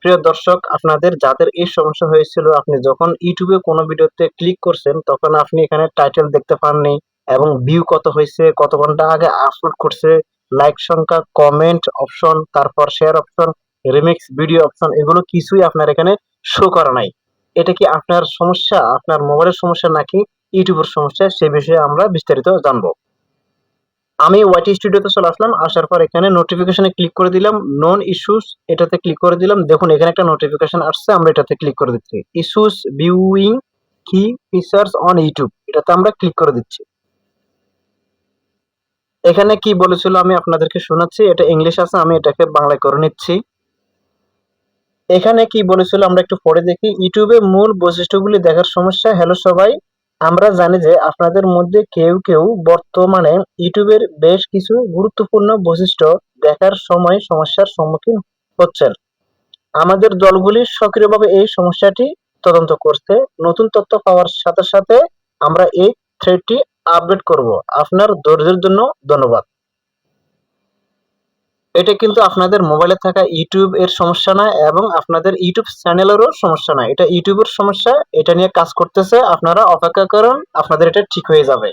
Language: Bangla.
প্রিয় দর্শক, আপনাদের যাদের এই সমস্যা হয়েছিল, আপনি যখন ইউটিউবে কোনো ভিডিওতে ক্লিক করছেন তখন আপনি এখানে টাইটেল দেখতে পাননি এবং ভিউ কত হয়েছে, কত ঘন্টা আগে আপলোড করছে, লাইক সংখ্যা, কমেন্ট অপশন, তারপর share option, remix video option, এগুলো কিছুই আপনার এখানে শো করা নাই। এটা কি আপনার সমস্যা, আপনার মোবাইলের সমস্যা নাকি ইউটিউবের সমস্যা, সে বিষয়ে আমরা বিস্তারিত জানবো। আমি ওয়াইটি স্টুডিওতে চলে আসলাম। আসার পর এখানে নোটিফিকেশনে ক্লিক করে দিলাম, নন ইস্যুস এটাতে ক্লিক করে দিলাম। দেখুন এখানে একটা নোটিফিকেশন আসছে, আমরা এটাতে ক্লিক করে দিচ্ছি। ইস্যুস ভিউইং কি ফিচার্স অন ইউটিউব, এটাতে আমরা ক্লিক করে দিচ্ছি। এখানে কি বলেছিল আমি আপনাদেরকে শোনাচ্ছি, এটা ইংলিশ আছে, আমি এটাকে বাংলায় করে নিচ্ছি। এখানে কি বলেছিল আমরা একটু পড়ে দেখি। ইউটিউবে মূল বৈশিষ্ট্যগুলি দেখার সমস্যা। হ্যালো সবাই, আমরা জানি যে আপনাদের মধ্যে কেউ কেউ বর্তমানে ইউটিউবের বেশ কিছু গুরুত্বপূর্ণ বৈশিষ্ট্য দেখার সময় সমস্যার সম্মুখীন হচ্ছেন। আমাদের দলগুলি সক্রিয়ভাবে এই সমস্যাটি তদন্ত করছে। নতুন তথ্য পাওয়ার সাথে সাথে আমরা এই থ্রেডটি আপডেট করব। আপনার ধৈর্যের জন্য ধন্যবাদ। এটা কিন্তু আপনাদের মোবাইলে থাকা ইউটিউব এর সমস্যা না এবং আপনাদের ইউটিউব চ্যানেলেরও সমস্যা না, এটা ইউটিউবের সমস্যা। এটা নিয়ে কাজ করতেছে, আপনারা অপেক্ষা করুন, আপনাদের এটা ঠিক হয়ে যাবে।